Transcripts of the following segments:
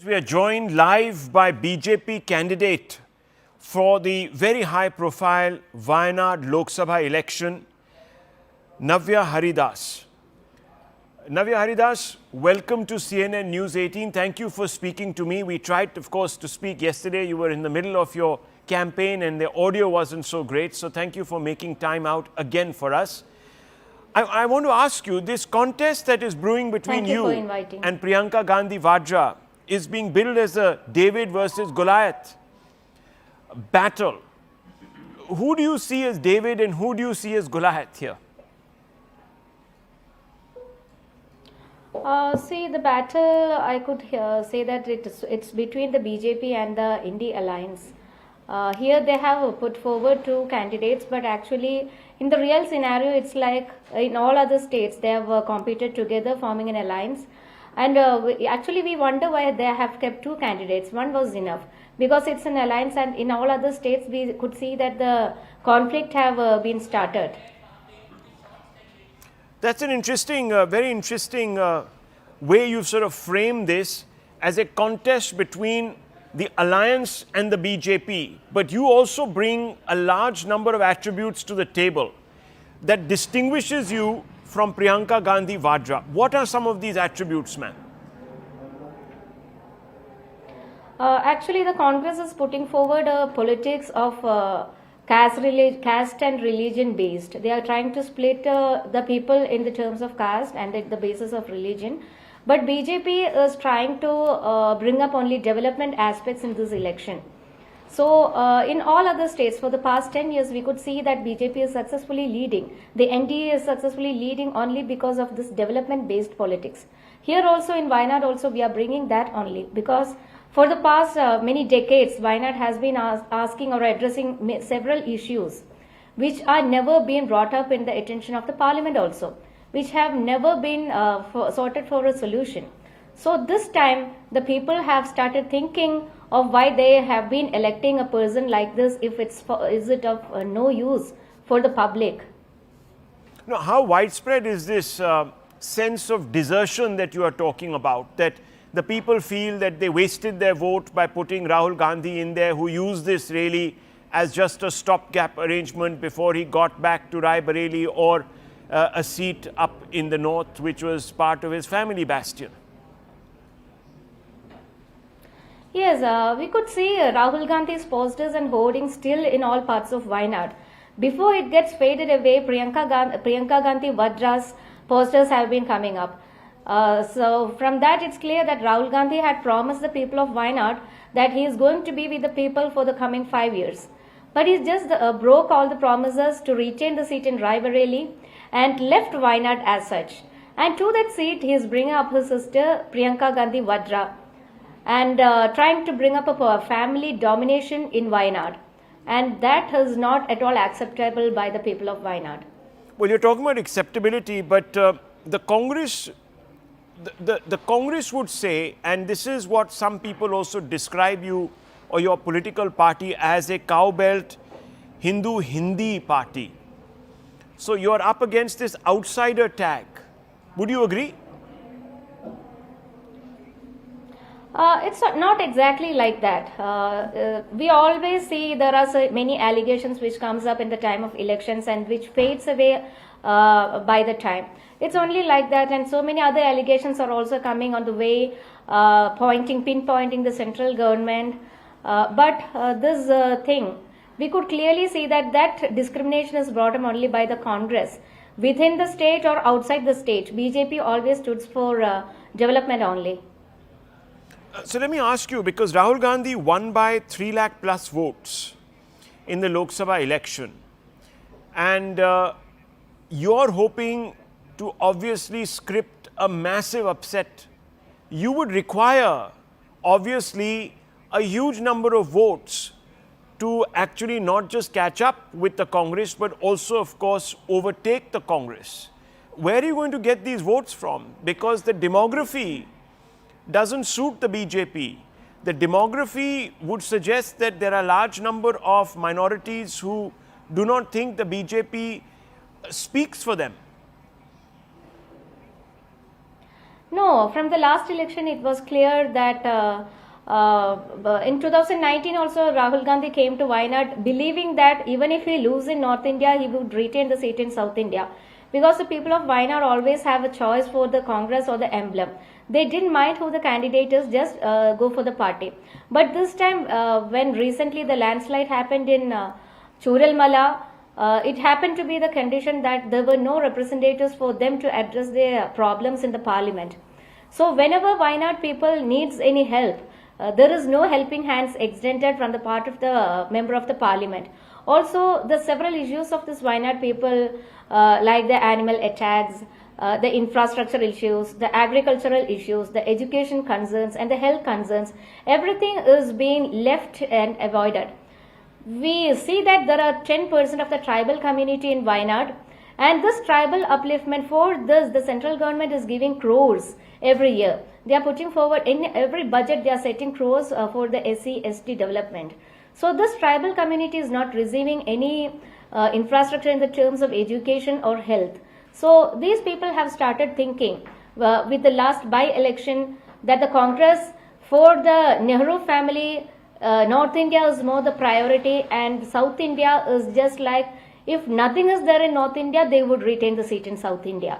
We are joined live by BJP candidate for the very high-profile Wayanad Lok Sabha election, Navya Haridas. Navya Haridas, welcome to CNN News18. Thank you for speaking to me. We tried, of course, to speak yesterday. You were in the middle of your campaign and the audio wasn't so great. So thank you for making time out again for us. I want to ask you, this contest that is brewing between you and Priyanka Gandhi Vadra is being billed as a David versus Goliath battle. Who do you see as David and who do you see as Goliath here? See, the battle, I could say that it's between the BJP and the Indie Alliance. Here they have put forward two candidates, but actually in the real scenario, it's like in all other states, they have competed together, forming an alliance. And we wonder why they have kept two candidates. One was enough because it's an alliance, and in all other states, we could see that the conflict have been started. That's an interesting, very interesting way you've sort of framed this as a contest between the alliance and the BJP. But you also bring a large number of attributes to the table that distinguishes you from Priyanka Gandhi Vadra. What are some of these attributes, ma'am? Actually, the Congress is putting forward a politics of caste and religion based. They are trying to split the people in the terms of caste and the basis of religion. But BJP is trying to bring up only development aspects in this election. So in all other states for the past 10 years, we could see that BJP is successfully leading. The NDA is successfully leading only because of this development based politics. Here also in Wayanad also we are bringing that only because for the past many decades, Wayanad has been asking or addressing several issues which are never been brought up in the attention of the parliament also, which have never been sorted for a solution. So this time the people have started thinking of why they have been electing a person like this if is it of no use for the public. Now, how widespread is this sense of desertion that you are talking about, that the people feel that they wasted their vote by putting Rahul Gandhi in there, who used this really as just a stopgap arrangement before he got back to Rai Bareli or a seat up in the north, which was part of his family bastion? Yes, we could see Rahul Gandhi's posters and hoardings still in all parts of Wayanad. Before it gets faded away, Priyanka Gandhi Vadra's posters have been coming up. So from that it's clear that Rahul Gandhi had promised the people of Wayanad that he is going to be with the people for the coming 5 years. But he just broke all the promises to retain the seat in Rai Bareli and left Wayanad as such. And to that seat he is bringing up his sister Priyanka Gandhi Vadra and trying to bring up a family domination in Wayanad. And that is not at all acceptable by the people of Wayanad. Well, you're talking about acceptability, but the Congress, the Congress would say, and this is what some people also describe you or your political party as, a cowbelt Hindu Hindi party. So you're up against this outsider tag. Would you agree? It's not exactly like that. We always see there are so many allegations which comes up in the time of elections and which fades away by the time. It's only like that, and so many other allegations are also coming on the way, pinpointing the central government. But this thing, we could clearly see that discrimination is brought up only by the Congress. Within the state or outside the state, BJP always stood for development only. So let me ask you, because Rahul Gandhi won by 3 lakh plus votes in the Lok Sabha election, and you're hoping to obviously script a massive upset, you would require obviously a huge number of votes to actually not just catch up with the Congress, but also, of course, overtake the Congress. Where are you going to get these votes from? Because the demography doesn't suit the BJP. The demography would suggest that there are a large number of minorities who do not think the BJP speaks for them. No, from the last election, it was clear that in 2019 also Rahul Gandhi came to Wayanad believing that even if he loses in North India, he would retain the seat in South India. Because the people of Wayanad always have a choice for the Congress or the emblem. They didn't mind who the candidate is, just go for the party. But this time, when recently the landslide happened in Churalmala, it happened to be the condition that there were no representatives for them to address their problems in the parliament. So whenever Wayanad people needs any help, there is no helping hands extended from the part of the member of the parliament. Also, the several issues of this Wayanad people, like the animal attacks, the infrastructure issues, the agricultural issues, the education concerns and the health concerns, everything is being left and avoided. We see that there are 10% of the tribal community in Wayanad, and this tribal upliftment, for this the central government is giving crores every year. They are putting forward in every budget, they are setting crores for the SC/ST development. So this tribal community is not receiving any infrastructure in the terms of education or health. So these people have started thinking with the last by-election that the Congress for the Nehru family, North India is more the priority, and South India is just like, if nothing is there in North India, they would retain the seat in South India.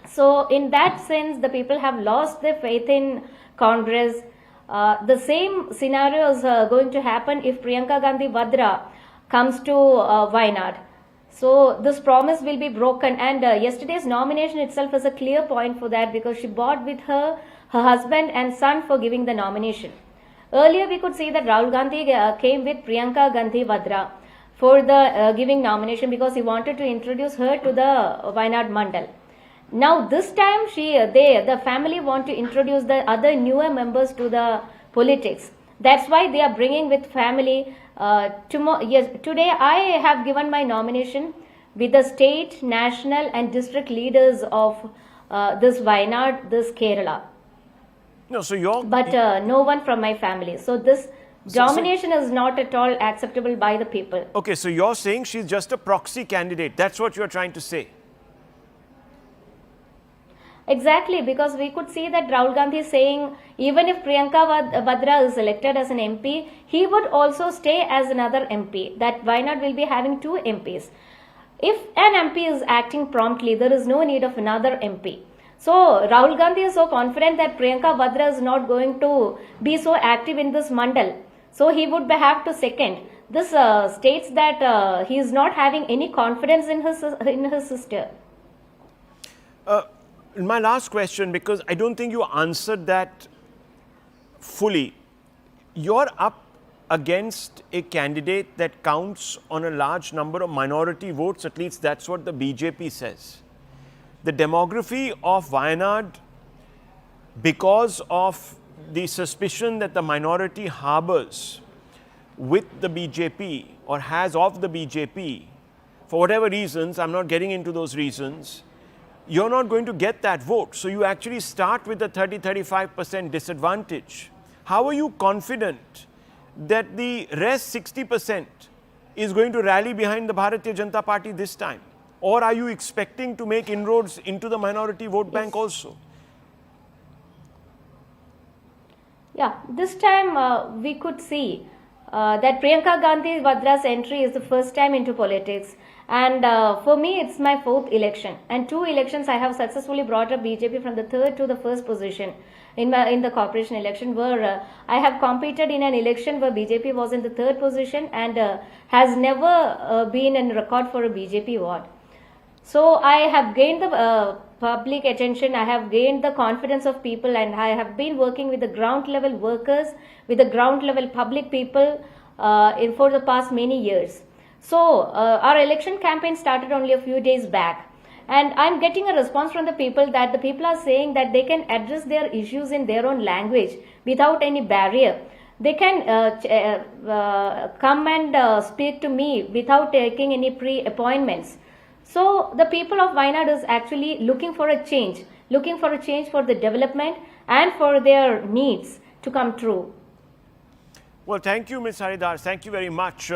So in that sense, the people have lost their faith in Congress. The same scenario is going to happen if Priyanka Gandhi Vadra comes to Wayanad. So this promise will be broken, and yesterday's nomination itself is a clear point for that, because she bought with her husband and son for giving the nomination. Earlier we could see that Rahul Gandhi came with Priyanka Gandhi Vadra for the giving nomination, because he wanted to introduce her to the Wayanad Mandal. Now this time the family want to introduce the other newer members to the politics. That's why they are bringing with family. Today I have given my nomination with the state, national and district leaders of this Wayanad, this Kerala. No, so but no one from my family. So this domination is not at all acceptable by the people. Okay, so you're saying she's just a proxy candidate. That's what you're trying to say. Exactly, because we could see that Rahul Gandhi is saying even if Priyanka Vadra is elected as an MP, he would also stay as another MP. That Wayanad will be having 2 MPs. If an MP is acting promptly, there is no need of another MP. So Rahul Gandhi is so confident that Priyanka Vadra is not going to be so active in this mandal. So he would have to second. This states that he is not having any confidence in his sister. My last question, because I don't think you answered that fully. You're up against a candidate that counts on a large number of minority votes, at least that's what the BJP says. The demography of Wayanad, because of the suspicion that the minority harbors with the BJP or has of the BJP, for whatever reasons, I'm not getting into those reasons, you're not going to get that vote. So you actually start with a 30-35% disadvantage. How are you confident that the rest 60% is going to rally behind the Bharatiya Janata Party this time? Or are you expecting to make inroads into the minority vote bank also? Yeah, this time we could see that Priyanka Gandhi Vadra's entry is the first time into politics. And for me, it's my 4th election. And 2 elections I have successfully brought up BJP from the 3rd to the 1st position in the corporation election, where I have competed in an election where BJP was in the 3rd position and has never been in record for a BJP ward. So I have gained the public attention, I have gained the confidence of people, and I have been working with the ground level workers, with the ground level public people for the past many years. So our election campaign started only a few days back, and I'm getting a response from the people that the people are saying that they can address their issues in their own language without any barrier. They can come and speak to me without taking any pre-appointments. So the people of Wayanad is actually looking for a change for the development and for their needs to come true. Well, thank you, Ms. Haridas. Thank you very much.